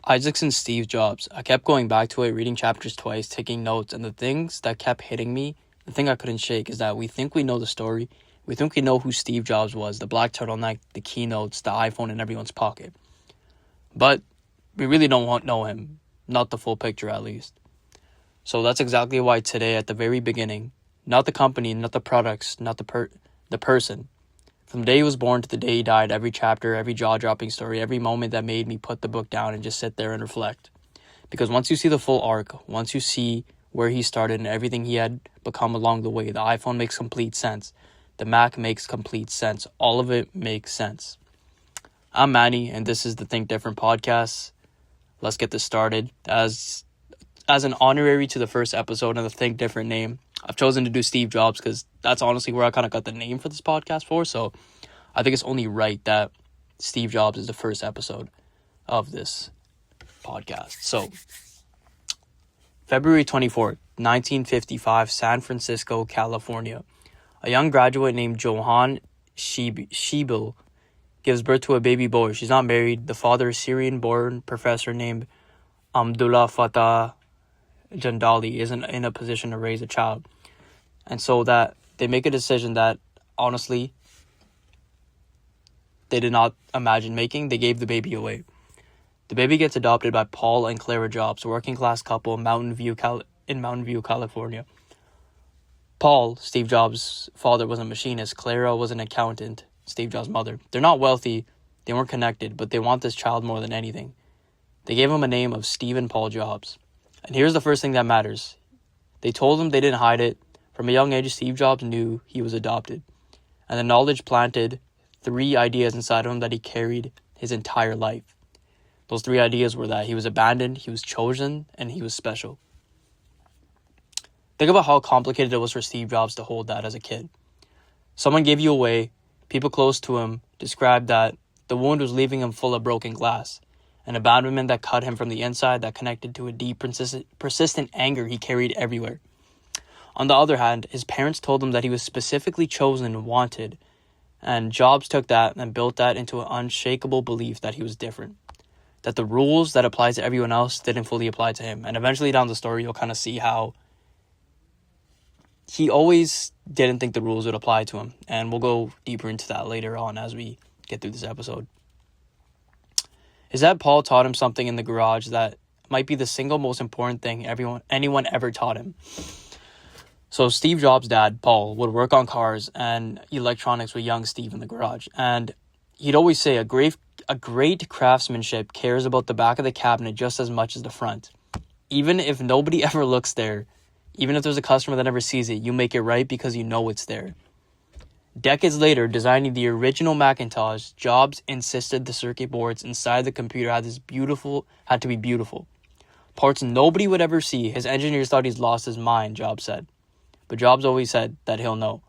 Isaac's and Steve Jobs. I kept going back to it, reading chapters twice, taking notes, and the things that kept hitting me, the thing I couldn't shake, is that we think we know the story. We think we know who Steve Jobs was, the black turtleneck, the keynotes, the iPhone in everyone's pocket. But we really don't know him, not the full picture at least. So that's exactly why today, at the very beginning, not the company, not the products, not the person, from the day he was born to the day he died, every chapter, every jaw-dropping story, every moment that made me put the book down and just sit there and reflect. Because once you see the full arc, once you see where he started and everything he had become along the way, the iPhone makes complete sense. The Mac makes complete sense. All of it makes sense. I'm Manny, and this is the Think Different podcast. Let's get this started. As an honorary to the first episode of the Think Different name, I've chosen to do Steve Jobs because that's honestly where I kind of got the name for this podcast for. So I think it's only right that Steve Jobs is the first episode of this podcast. So February 24th, 1955, San Francisco, California. A young graduate named Johann Schiebel gives birth to a baby boy. She's not married. The father is Syrian-born professor named Abdullah Fattah Jandali isn't in a position to raise a child. And so that they make a decision that, honestly, they did not imagine making. They gave the baby away. The baby gets adopted by Paul and Clara Jobs, a working-class couple in Mountain View, California. Paul, Steve Jobs' father, was a machinist. Clara was an accountant, Steve Jobs' mother. They're not wealthy. They weren't connected, but they want this child more than anything. They gave him a name of Stephen Paul Jobs. And here's the first thing that matters. They told him, they didn't hide it. From a young age, Steve Jobs knew he was adopted. And the knowledge planted 3 ideas inside of him that he carried his entire life. Those 3 ideas were that he was abandoned, he was chosen, and he was special. Think about how complicated it was for Steve Jobs to hold that as a kid. Someone gave you away. People close to him described that the wound was leaving him full of broken glass. An abandonment that cut him from the inside, that connected to a deep, persistent anger he carried everywhere. On the other hand, his parents told him that he was specifically chosen and wanted, and Jobs took that and built that into an unshakable belief that he was different. That the rules that applied to everyone else didn't fully apply to him. And eventually down the story, you'll kind of see how he always didn't think the rules would apply to him. And we'll go deeper into that later on as we get through this episode. His dad Paul taught him something in the garage that might be the single most important thing anyone ever taught him. So Steve Jobs' dad, Paul, would work on cars and electronics with young Steve in the garage. And he'd always say a great craftsmanship cares about the back of the cabinet just as much as the front. Even if nobody ever looks there, even if there's a customer that never sees it, you make it right because you know it's there. Decades later, designing the original Macintosh, Jobs insisted the circuit boards inside the computer had to be beautiful. Parts nobody would ever see. His engineers thought he's lost his mind, Jobs said. But Jobs always said that he'll know.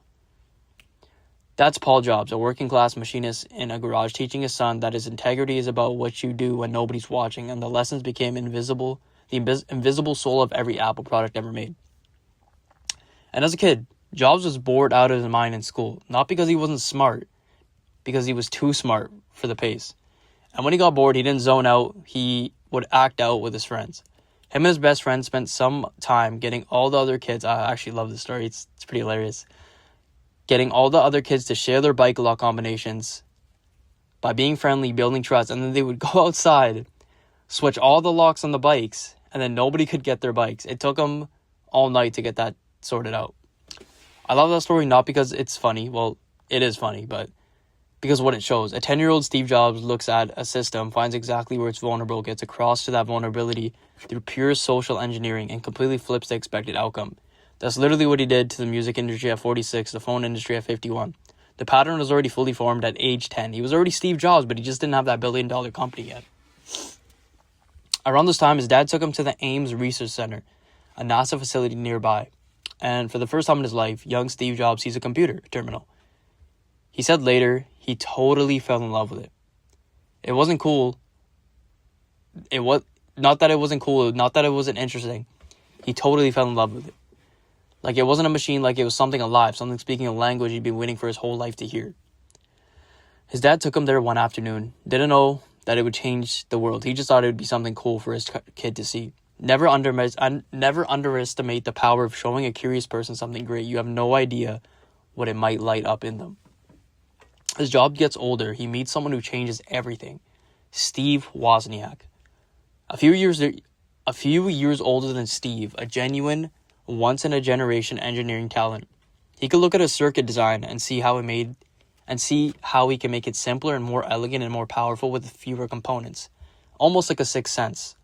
That's Paul Jobs, a working-class machinist in a garage, teaching his son that his integrity is about what you do when nobody's watching, and the lessons became the invisible soul of every Apple product ever made. And as a kid, Jobs was bored out of his mind in school, not because he wasn't smart, because he was too smart for the pace. And when he got bored, he didn't zone out, he would act out with his friends. Him and his best friend spent some time getting all the other kids, I actually love this story, it's pretty hilarious, getting all the other kids to share their bike lock combinations by being friendly, building trust, and then they would go outside, switch all the locks on the bikes, and then nobody could get their bikes. It took them all night to get that sorted out. I love that story not because it's funny. Well, it is funny, but because of what it shows. A 10-year-old Steve Jobs looks at a system, finds exactly where it's vulnerable, gets across to that vulnerability through pure social engineering, and completely flips the expected outcome. That's literally what he did to the music industry at 46, the phone industry at 51. The pattern was already fully formed at age 10. He was already Steve Jobs, but he just didn't have that billion-dollar company yet. Around this time, his dad took him to the Ames Research Center, a NASA facility nearby. And for the first time in his life, young Steve Jobs sees a computer terminal. He said later, he totally fell in love with it. It wasn't cool. Not that it wasn't interesting. He totally fell in love with it. Like it wasn't a machine, like it was something alive, something speaking a language he'd been waiting for his whole life to hear. His dad took him there one afternoon. Didn't know that it would change the world. He just thought it would be something cool for his kid to see. Never underestimate the power of showing a curious person something great. You have no idea what it might light up in them. As Jobs gets older, he meets someone who changes everything. Steve Wozniak. A few years older than Steve, a genuine, once-in-a-generation engineering talent. He could look at a circuit design and see how he can make it simpler and more elegant and more powerful with fewer components. Almost like a sixth sense.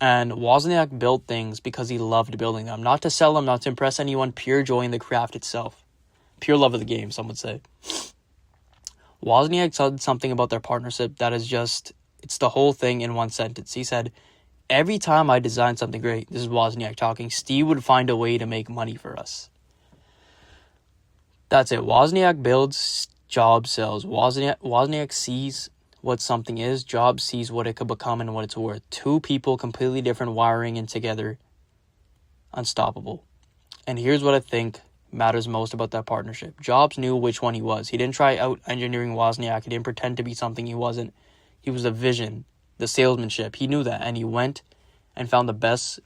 And Wozniak built things because he loved building them. Not to sell them, not to impress anyone, pure joy in the craft itself. Pure love of the game, some would say. Wozniak said something about their partnership that is just, it's the whole thing in one sentence. He said, every time I designed something great, this is Wozniak talking, Steve would find a way to make money for us. That's it. Wozniak builds, Jobs sells. Wozniak sees what something is, Jobs sees what it could become and what it's worth. Two people, completely different wiring, and together, unstoppable. And here's what I think matters most about that partnership. Jobs knew which one he was. He didn't try out engineering Wozniak. He didn't pretend to be something he wasn't. He was the vision, the salesmanship. He knew that, and he went and found the best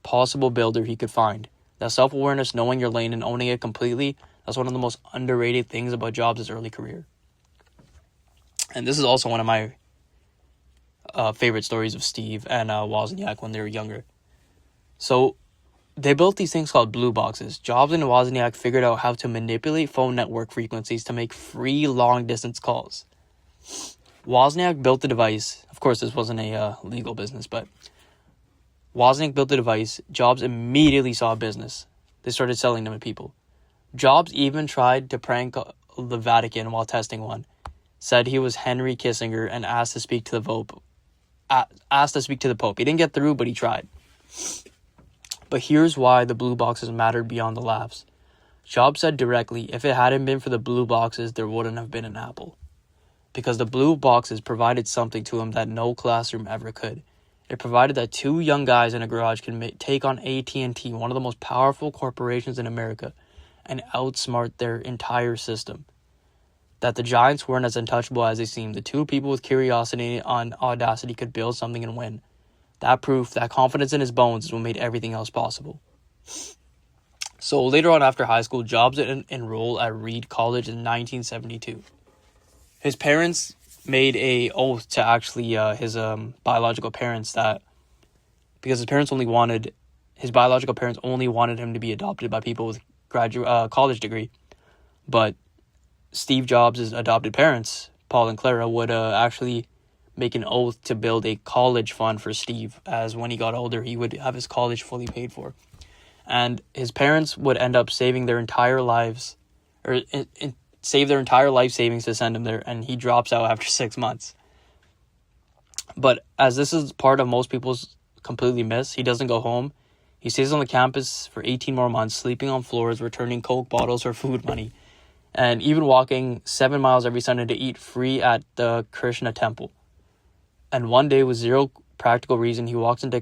possible builder he could find. That self-awareness, knowing your lane and owning it completely, that's one of the most underrated things about Jobs' early career. And this is also one of my favorite stories of Steve and Wozniak when they were younger. So they built these things called blue boxes. Jobs and Wozniak figured out how to manipulate phone network frequencies to make free long-distance calls. Wozniak built the device. Of course, this wasn't a legal business, but Wozniak built the device. Jobs immediately saw business. They started selling them to people. Jobs even tried to prank the Vatican while testing one. Said he was Henry Kissinger and asked to speak to the Pope. He didn't get through, but he tried. But here's why the blue boxes mattered beyond the laughs. Jobs said directly, if it hadn't been for the blue boxes, there wouldn't have been an Apple. Because the blue boxes provided something to him that no classroom ever could. It provided that two young guys in a garage can take on AT&T, one of the most powerful corporations in America, and outsmart their entire system. That the giants weren't as untouchable as they seemed. The two people with curiosity and audacity could build something and win. That proof, that confidence in his bones is what made everything else possible. So later on after high school, Jobs enrolled at Reed College in 1972. His parents made a oath to actually his biological parents that because his biological parents only wanted him to be adopted by people with college degree, but Steve Jobs' adopted parents, Paul and Clara, would actually make an oath to build a college fund for Steve, as when he got older, he would have his college fully paid for. And his parents would end up saving their entire lives, or save their entire life savings to send him there, and he drops out after 6 months. But as this is part of most people's completely miss, he doesn't go home. He stays on the campus for 18 more months, sleeping on floors, returning Coke bottles for food money, and even walking 7 miles every Sunday to eat free at the Krishna temple. And one day, with zero practical reason, he walks into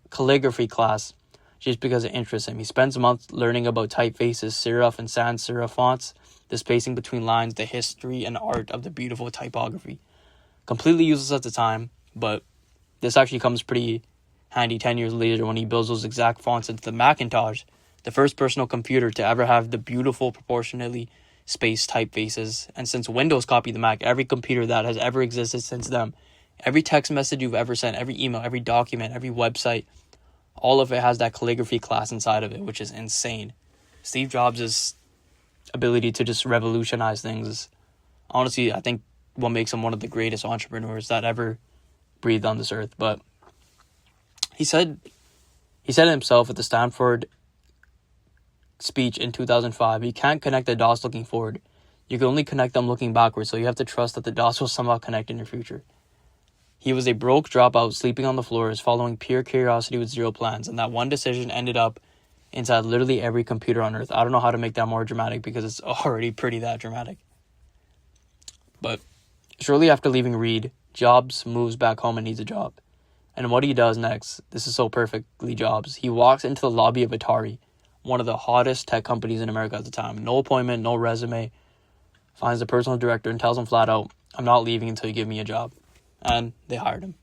calligraphy class just because it interests him. He spends months learning about typefaces, serif and sans serif fonts, the spacing between lines, the history and art of the beautiful typography. Completely useless at the time, but this actually comes pretty handy 10 years later when he builds those exact fonts into the Macintosh, the first personal computer to ever have the beautiful proportionately spaced typefaces. And since Windows copied the Mac, every computer that has ever existed since then, every text message you've ever sent, every email, every document, every website, all of it has that calligraphy class inside of it, which is insane. Steve Jobs' ability to just revolutionize things is honestly, I think, what makes him one of the greatest entrepreneurs that ever breathed on this earth. But he said himself at the Stanford speech in 2005, you can't connect the dots looking forward. You can only connect them looking backwards, so you have to trust that the dots will somehow connect in your future. He was a broke dropout sleeping on the floors, following pure curiosity with zero plans, and that one decision ended up inside literally every computer on earth. I don't know how to make that more dramatic because it's already pretty that dramatic. But shortly after leaving Reed, Jobs moves back home and needs a job. And what he does next, this is so perfectly Jobs. He walks into the lobby of Atari, one of the hottest tech companies in America at the time. No appointment, no resume. Finds the personal director and tells him flat out, I'm not leaving until you give me a job. And they hired him.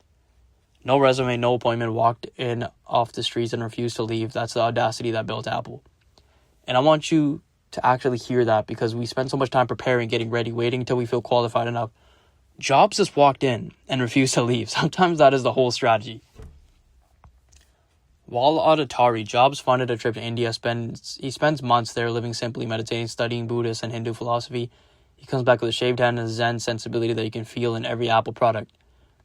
No resume, no appointment, walked in off the streets and refused to leave. That's the audacity that built Apple. And I want you to actually hear that, because we spend so much time preparing, getting ready, waiting until we feel qualified enough. Jobs just walked in and refused to leave. Sometimes that is the whole strategy. While at Atari, Jobs funded a trip to India. He spends months there living simply, meditating, studying Buddhist and Hindu philosophy. He comes back with a shaved head and a Zen sensibility that you can feel in every Apple product.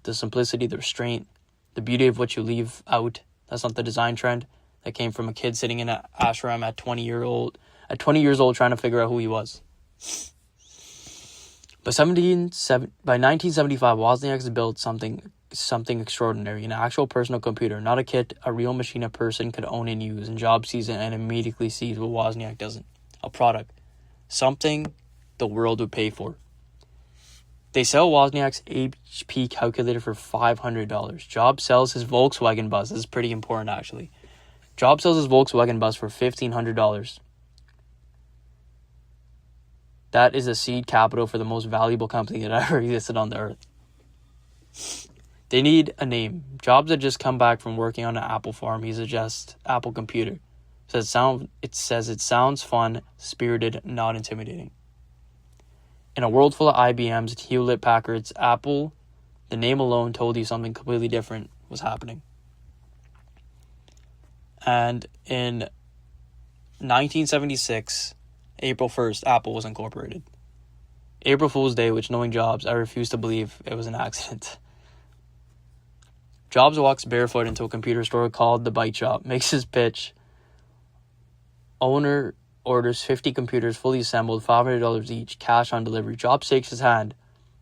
The simplicity, the restraint, the beauty of what you leave out. That's not the design trend. That came from a kid sitting in an ashram at 20 years old trying to figure out who he was. By 1975, Wozniak has built something extraordinary, an actual personal computer, not a kit, a real machine a person could own and use. And Jobs sees it and immediately sees what Wozniak doesn't. A product. Something the world would pay for. They sell Wozniak's HP calculator for $500. Jobs sells his Volkswagen bus. This is pretty important, actually. Jobs sells his Volkswagen bus for $1,500. That is a seed capital for the most valuable company that ever existed on the earth. They need a name. Jobs had just come back from working on an Apple farm. He suggests Apple Computer. It says it sounds fun, spirited, not intimidating. In a world full of IBMs, Hewlett-Packards, Apple, the name alone told you something completely different was happening. And in 1976, April 1st, Apple was incorporated. April Fool's Day, which, knowing Jobs, I refuse to believe it was an accident. Jobs walks barefoot into a computer store called The Byte Shop, makes his pitch. Owner orders 50 computers fully assembled, $500 each, cash on delivery. Jobs shakes his hand,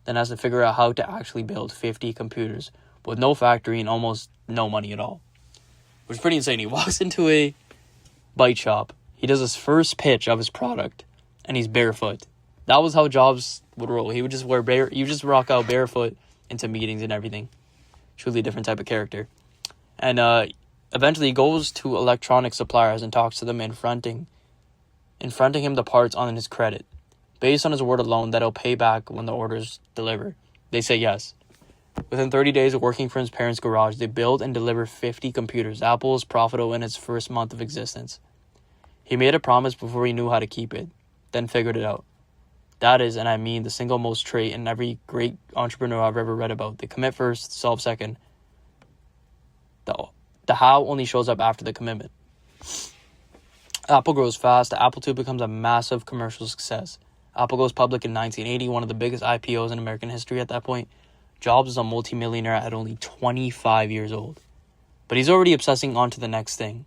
then has to figure out how to actually build 50 computers with no factory and almost no money at all. Which is pretty insane. He walks into a Byte Shop. He does his first pitch of his product, and he's barefoot. That was how Jobs would roll. He would just you just rock out barefoot into meetings and everything. Truly a different type of character. And eventually he goes to electronic suppliers and talks to them, confronting him the parts on his credit. Based on his word alone that he'll pay back when the orders deliver. They say yes. Within 30 days of working for his parents' garage, they build and deliver 50 computers. Apple was profitable in its first month of existence. He made a promise before he knew how to keep it, then figured it out. That is, and I mean, the single most trait in every great entrepreneur I've ever read about. They commit first, solve second. The how only shows up after the commitment. Apple grows fast. The Apple II becomes a massive commercial success. Apple goes public in 1980, one of the biggest IPOs in American history at that point. Jobs is a multimillionaire at only 25 years old. But he's already obsessing on to the next thing,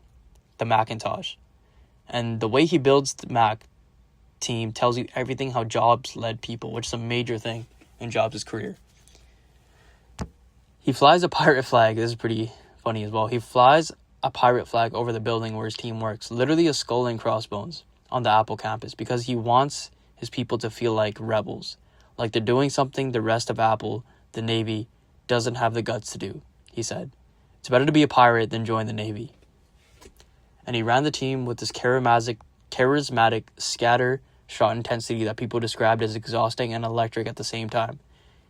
the Macintosh. And the way he builds the Mac team tells you everything how Jobs led people, which is a major thing in Jobs' career. He flies a pirate flag. This is pretty funny as well. He flies a pirate flag over the building where his team works, literally a skull and crossbones on the Apple campus, because he wants his people to feel like rebels, like they're doing something the rest of Apple, the Navy, doesn't have the guts to do. He said, "It's better to be a pirate than join the Navy." And he ran the team with this charismatic scatter-shot intensity that people described as exhausting and electric at the same time.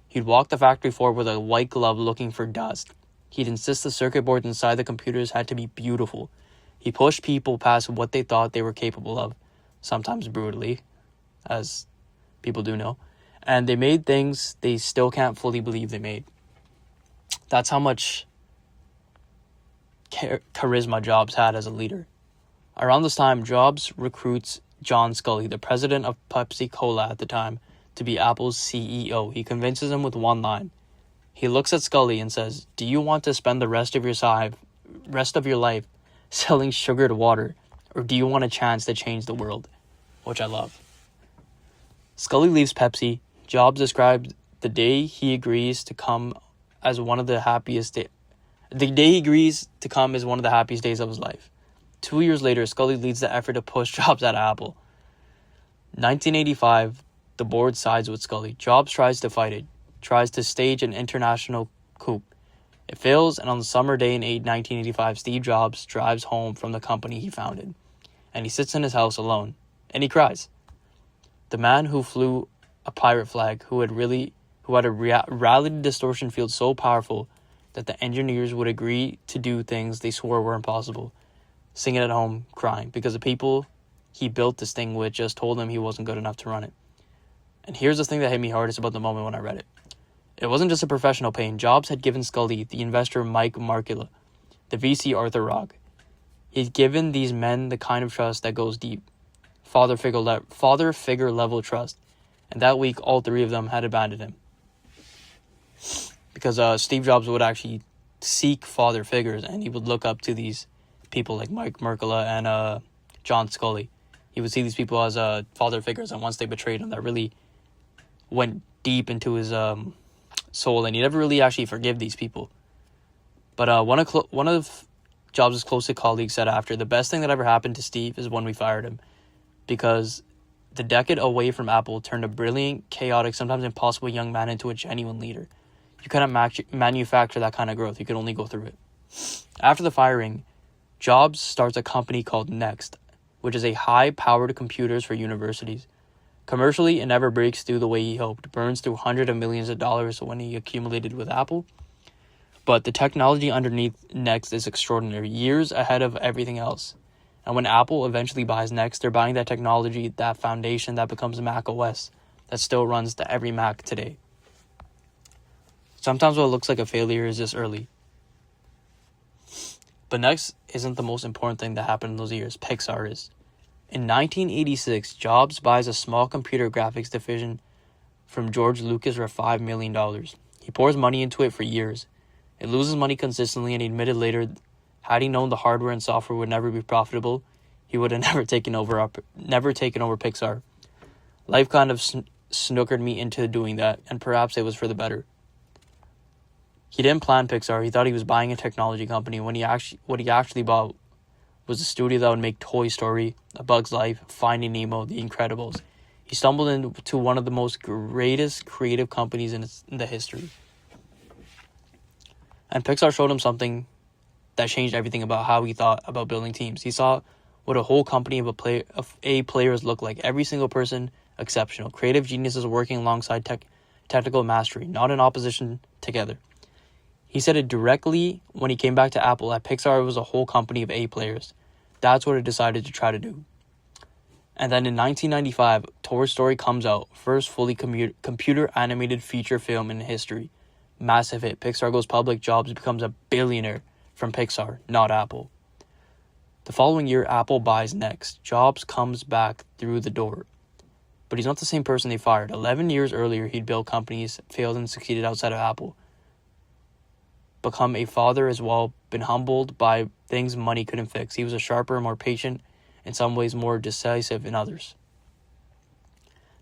He'd walk the factory floor with a white glove looking for dust. He'd insist the circuit boards inside the computers had to be beautiful. He pushed people past what they thought they were capable of, sometimes brutally, as people do know. And they made things they still can't fully believe they made. That's how much charisma Jobs had as a leader. Around this time, Jobs recruits John Sculley, the president of Pepsi Cola at the time, to be Apple's CEO. He convinces him with one line. He looks at Sculley and says, "Do you want to spend the rest of your life selling sugared water, or do you want a chance to change the world?" Which I love. Sculley leaves Pepsi. Jobs described the day he agrees to come as one of the happiest days of his life. 2 years later, Sculley leads the effort to push Jobs out of Apple. 1985, the board sides with Sculley. Jobs tries to fight it, tries to stage an international coup. It fails, and on the summer day in 1985, Steve Jobs drives home from the company he founded. And he sits in his house alone, and he cries. The man who flew a pirate flag, who had really who had a reality distortion field so powerful that the engineers would agree to do things they swore were impossible, singing at home, crying, because the people he built this thing with just told him he wasn't good enough to run it. And here's the thing that hit me hardest about the moment when I read it. It wasn't just a professional pain. Jobs had given Scully, the investor Mike Markula, the VC Arthur Rock. He'd given these men the kind of trust that goes deep, father figure level trust. And that week, all three of them had abandoned him. Because Steve Jobs would actually seek father figures, and he would look up to these people like Mike Markula and John Scully. He would see these people as father figures, and once they betrayed him, that really went deep into his soul, and he never really actually forgave these people. But one of Jobs' closest colleagues said after, the best thing that ever happened to Steve is when we fired him, because the decade away from Apple turned a brilliant, chaotic, sometimes impossible young man into a genuine leader. You cannot manufacture that kind of growth. You can only go through it. After the firing, Jobs starts a company called Next, which is a high-powered computers for universities. Commercially, it never breaks through the way he hoped, burns through hundreds of millions of dollars when he accumulated with Apple. But the technology underneath Next is extraordinary, years ahead of everything else. And when Apple eventually buys Next, they're buying that technology, that foundation that becomes Mac OS, that still runs to every Mac today. Sometimes what looks like a failure is just early. But Next isn't the most important thing that happened in those years. Pixar is. In 1986, Jobs buys a small computer graphics division from George Lucas for $5 million. He pours money into it for years. It loses money consistently, and he admitted later, had he known the hardware and software would never be profitable, he would have never taken over Pixar. Life kind of snookered me into doing that, and perhaps it was for the better. He didn't plan Pixar. He thought he was buying a technology company. What he actually bought was a studio that would make Toy Story, A Bug's Life, Finding Nemo, The Incredibles. He stumbled into one of the most greatest creative companies in the history. And Pixar showed him something that changed everything about how he thought about building teams. He saw what a whole company of players look like. Every single person exceptional. Creative geniuses working alongside technical mastery, not in opposition, together. He said it directly when he came back to Apple, that Pixar was a whole company of A players. That's what it decided to try to do. And then in 1995, Toy Story comes out, first fully computer-animated feature film in history. Massive hit. Pixar goes public. Jobs becomes a billionaire from Pixar, not Apple. The following year, Apple buys Next. Jobs comes back through the door. But he's not the same person they fired. 11 years earlier, he'd built companies, failed and succeeded outside of Apple. Become a father as well, been humbled by things money couldn't fix. He was a sharper, more patient, in some ways more decisive in others.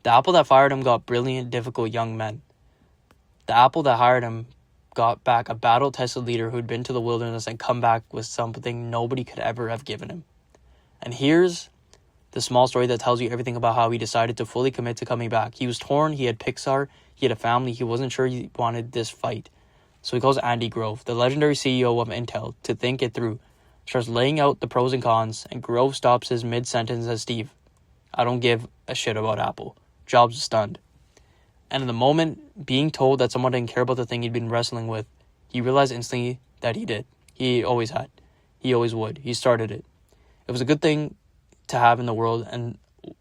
The Apple that fired him got brilliant, difficult young men. The Apple that hired him got back a battle-tested leader who'd been to the wilderness and come back with something nobody could ever have given him. And here's the small story that tells you everything about how he decided to fully commit to coming back. He was torn, he had Pixar, he had a family, he wasn't sure he wanted this fight. So he calls Andy Grove, the legendary CEO of Intel, to think it through. Starts laying out the pros and cons, and Grove stops his mid-sentence as Steve, I don't give a shit about Apple. Jobs is stunned. And in the moment, being told that someone didn't care about the thing he'd been wrestling with, he realized instantly that he did. He always had. He always would. He started it. It was a good thing to have in the world, and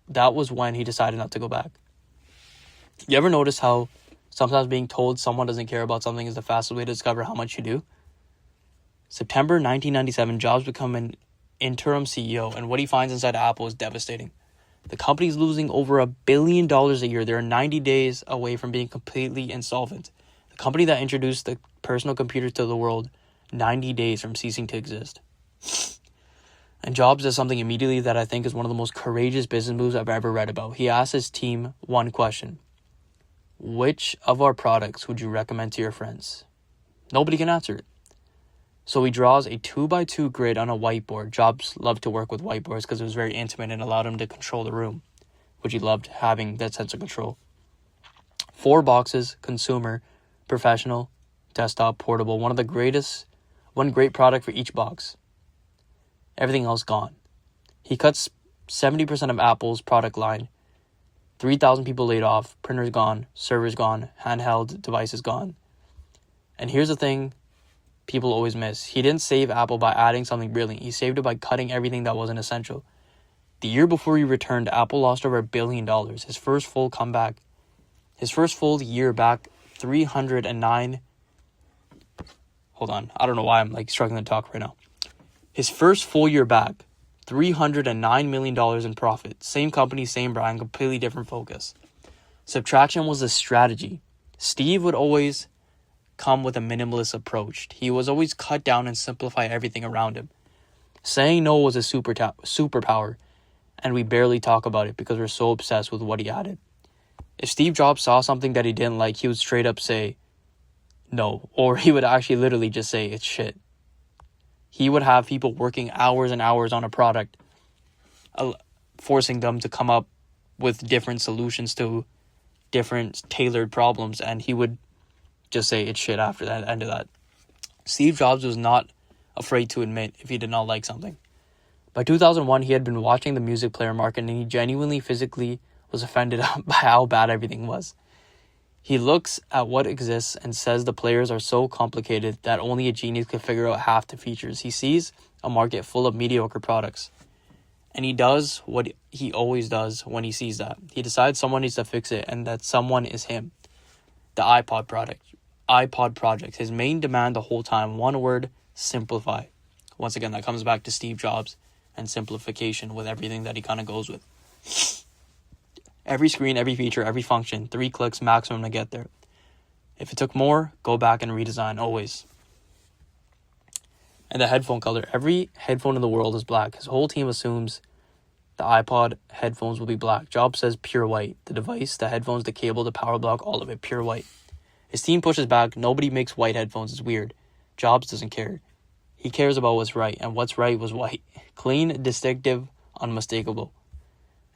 that was when he decided not to go back. You ever notice how sometimes being told someone doesn't care about something is the fastest way to discover how much you do? September 1997, Jobs become an interim CEO, and what he finds inside Apple is devastating. The company's losing over $1 billion a year. They're 90 days away from being completely insolvent. The company that introduced the personal computer to the world, 90 days from ceasing to exist. And Jobs does something immediately that I think is one of the most courageous business moves I've ever read about. He asks his team one question. Which of our products would you recommend to your friends? Nobody can answer it. So he draws a 2x2 grid on a whiteboard. Jobs loved to work with whiteboards because it was very intimate and allowed him to control the room, which he loved having that sense of control. 4 boxes, consumer, professional, desktop, portable. One great product for each box. Everything else gone. He cuts 70% of Apple's product line 3,000 people laid off, printers gone, servers gone, handheld devices gone. And here's the thing people always miss. He didn't save Apple by adding something brilliant. He saved it by cutting everything that wasn't essential. The year before he returned, Apple lost over $1 billion. His first full year back, 309. Hold on. I don't know why I'm struggling to talk right now. His first full year back, $309 million in profit. Same company, same brand, completely different focus. Subtraction was a strategy. Steve would always come with a minimalist approach. He was always cut down and simplify everything around him. Saying no was a superpower, and we barely talk about it because we're so obsessed with what he added. If Steve Jobs saw something that he didn't like, he would straight up say no, or he would actually literally just say it's shit. He would have people working hours and hours on a product, forcing them to come up with different solutions to different tailored problems, and he would just say it's shit after that end of that. Steve Jobs was not afraid to admit if he did not like something. By 2001, he had been watching the music player market, and he genuinely physically was offended by how bad everything was. He looks at what exists and says the players are so complicated that only a genius could figure out half the features. He sees a market full of mediocre products. And he does what he always does when he sees that. He decides someone needs to fix it, and that someone is him. The iPod project. His main demand the whole time, one word, simplify. Once again, that comes back to Steve Jobs and simplification with everything that he kind of goes with. Every screen, every feature, every function, 3 clicks maximum to get there. If it took more, go back and redesign, always. And the headphone color. Every headphone in the world is black. His whole team assumes the iPod headphones will be black. Jobs says pure white. The device, the headphones, the cable, the power block, all of it, pure white. His team pushes back. Nobody makes white headphones. It's weird. Jobs doesn't care. He cares about what's right, and what's right was white. Clean, distinctive, unmistakable.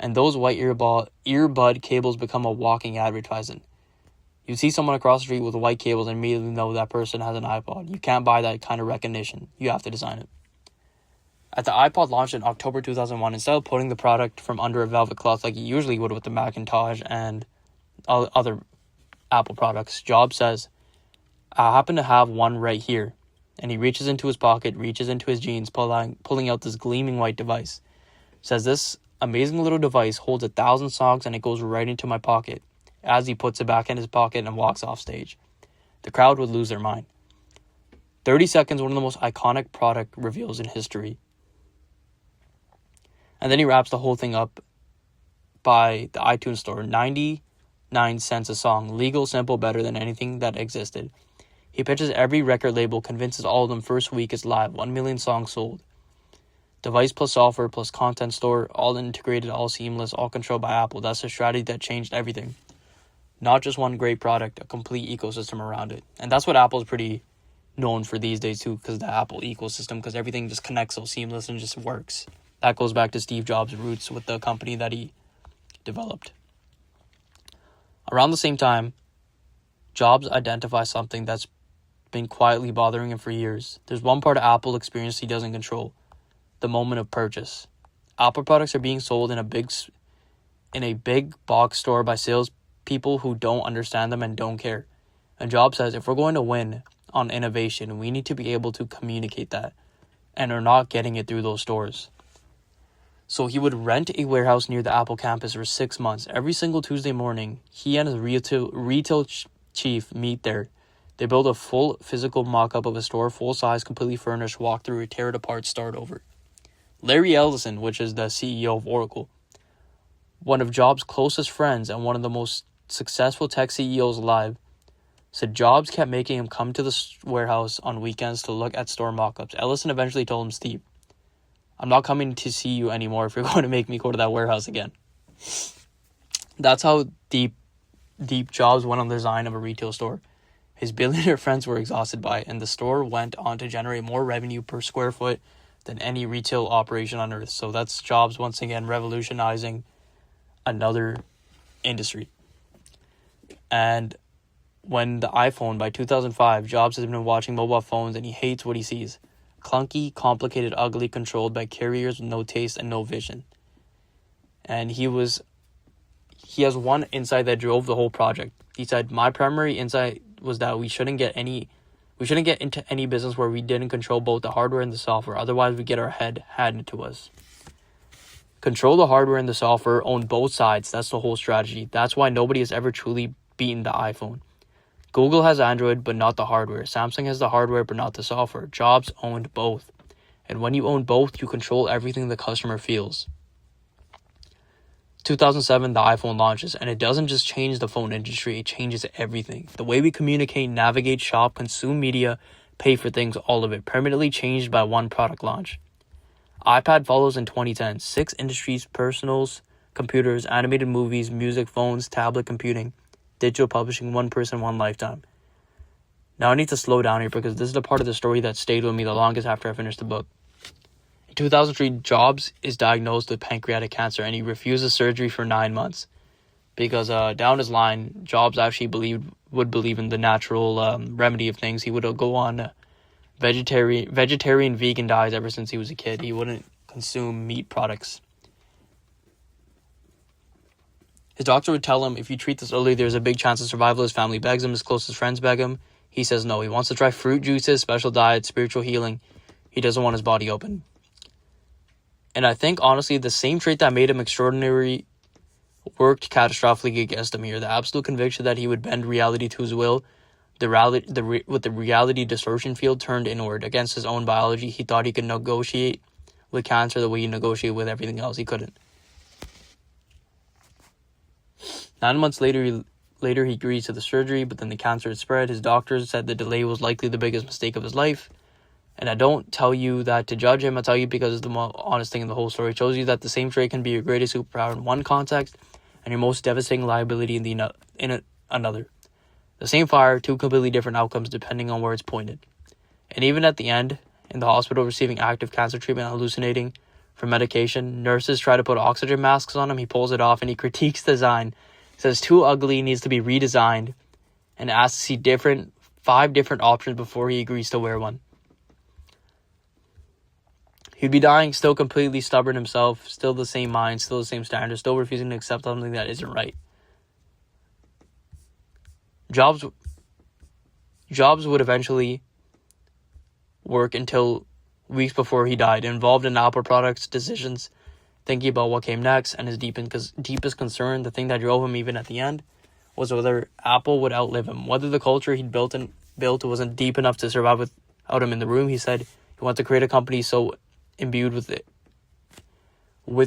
And those white earbud cables become a walking advertisement. You see someone across the street with white cables and immediately know that person has an iPod. You can't buy that kind of recognition. You have to design it. At the iPod launch in October 2001, instead of putting the product from under a velvet cloth like you usually would with the Macintosh and other Apple products, Jobs says, I happen to have one right here. And he reaches into his pocket, reaches into his jeans, pulling out this gleaming white device. Says, this amazing little device holds 1,000 songs and it goes right into my pocket. As he puts it back in his pocket and walks off stage. The crowd would lose their mind. 30 seconds, one of the most iconic product reveals in history. And then he wraps the whole thing up by the iTunes store. 99 cents a song. Legal, simple, better than anything that existed. He pitches every record label, convinces all of them first week is live. 1 million songs sold. Device plus software plus content store, all integrated, all seamless, all controlled by Apple. That's a strategy that changed everything. Not just one great product, a complete ecosystem around it. And that's what Apple's pretty known for these days too, because the Apple ecosystem, because everything just connects so seamless and just works. That goes back to Steve Jobs' roots with the company that he developed. Around the same time, Jobs identifies something that's been quietly bothering him for years. There's one part of Apple experience he doesn't control. The moment of purchase. Apple products are being sold in a big box store by salespeople who don't understand them and don't care. And Jobs says, if we're going to win on innovation, we need to be able to communicate that. And are not getting it through those stores. So he would rent a warehouse near the Apple campus for 6 months. Every single Tuesday morning, he and his retail chief meet there. They build a full physical mock-up of a store, full size, completely furnished, walk through, tear it apart, start over. Larry Ellison, which is the CEO of Oracle, one of Jobs' closest friends and one of the most successful tech CEOs alive, said Jobs kept making him come to the warehouse on weekends to look at store mock-ups. Ellison eventually told him, Steve, I'm not coming to see you anymore if you're going to make me go to that warehouse again. That's how deep Jobs went on the design of a retail store. His billionaire friends were exhausted by it, and the store went on to generate more revenue per square foot than any retail operation on earth. So that's Jobs once again revolutionizing another industry. And when the iPhone, by 2005, Jobs has been watching mobile phones and he hates what he sees. Clunky, complicated, ugly, controlled by carriers with no taste and no vision. And he he has one insight that drove the whole project. He said, "My primary insight was that we shouldn't get into any business where we didn't control both the hardware and the software. Otherwise, we get our head handed to us. Control the hardware and the software, own both sides. That's the whole strategy. That's why nobody has ever truly beaten the iPhone. Google has Android, but not the hardware. Samsung has the hardware, but not the software. Jobs owned both. And when you own both, you control everything the customer feels." 2007, the iPhone launches, and it doesn't just change the phone industry, it changes everything. The way we communicate, navigate, shop, consume media, pay for things, all of it, permanently changed by one product launch. iPad follows in 2010. 6 industries: personals, computers, animated movies, music, phones, tablet computing, digital publishing, one person, one lifetime. Now I need to slow down here because this is the part of the story that stayed with me the longest after I finished the book. In 2003, Jobs is diagnosed with pancreatic cancer and he refuses surgery for 9 months. Because down his line, Jobs actually would believe in the natural remedy of things. He would go on vegetarian vegan diets ever since he was a kid. He wouldn't consume meat products. His doctor would tell him, if you treat this early, there's a big chance of survival. His family begs him, his closest friends beg him. He says no. He wants to try fruit juices, special diets, spiritual healing. He doesn't want his body open. And I think, honestly, the same trait that made him extraordinary worked catastrophically against him here. The absolute conviction that he would bend reality to his will. With the reality distortion field turned inward against his own biology. He thought he could negotiate with cancer the way he negotiated with everything else. He couldn't. 9 months later, he agrees to the surgery, but then the cancer had spread. His doctors said the delay was likely the biggest mistake of his life. And I don't tell you that to judge him. I tell you because it's the most honest thing in the whole story. It shows you that the same trait can be your greatest superpower in one context and your most devastating liability in another. The same fire, 2 completely different outcomes depending on where it's pointed. And even at the end, in the hospital receiving active cancer treatment, hallucinating from medication, nurses try to put oxygen masks on him. He pulls it off and he critiques the design. He says too ugly, needs to be redesigned, and asks to see 5 different options before he agrees to wear one. He'd be dying, still completely stubborn himself, still the same mind, still the same standards, still refusing to accept something that isn't right. Jobs would eventually work until weeks before he died, involved in Apple products, decisions, thinking about what came next, and his deepest concern, the thing that drove him even at the end, was whether Apple would outlive him, whether the culture he'd built wasn't deep enough to survive without him in the room. He said he wanted to create a company so imbued with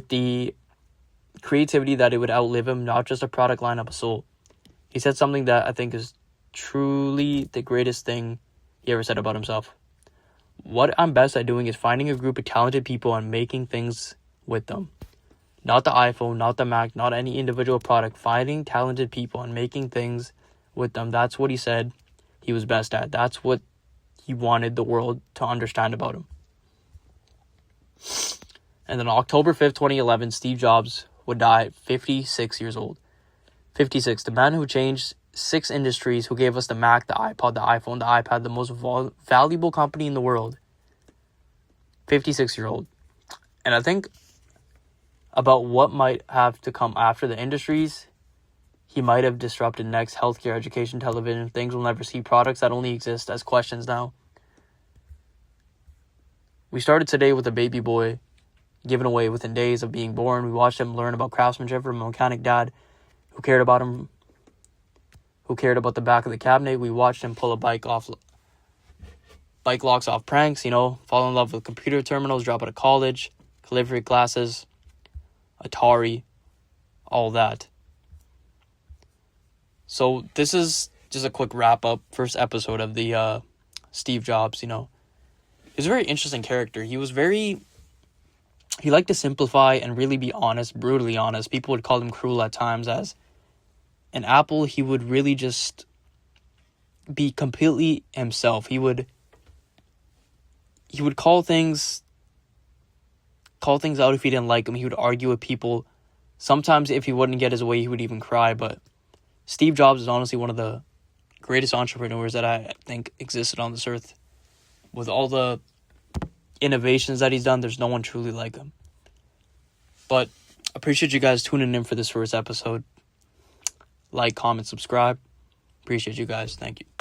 the creativity that it would outlive him, not just a product lineup, a soul. He said something that I think is truly the greatest thing he ever said about himself. What I'm best at doing is finding a group of talented people and making things with them. Not the iPhone, not the Mac, not any individual product. Finding talented people and making things with them. That's what he said he was best at. That's what he wanted the world to understand about him. And then October 5th, 2011, Steve Jobs would die at 56 years old. 56, the man who changed 6 industries, who gave us the Mac, the iPod, the iPhone, the iPad, the most valuable company in the world. 56-year-old. And I think about what might have to come after the industries. He might have disrupted next: healthcare, education, television. Things we'll never see. Products that only exist as questions now. We started today with a baby boy given away within days of being born. We watched him learn about craftsmanship from a mechanic dad who cared about the back of the cabinet. We watched him pull a bike locks off pranks, fall in love with computer terminals, drop out of college, calligraphy classes, Atari, all that. So this is just a quick wrap up, first episode of the Steve Jobs. He was a very interesting character. He liked to simplify and really be honest, brutally honest. People would call him cruel at times. As an Apple, he would really just be completely himself. He would call things out if he didn't like them. He would argue with people. Sometimes if he wouldn't get his way, he would even cry. But Steve Jobs is honestly one of the greatest entrepreneurs that I think existed on this earth. With all the innovations that he's done, there's no one truly like him. But appreciate you guys tuning in for this first episode. like, comment, subscribe. Appreciate you guys. Thank you.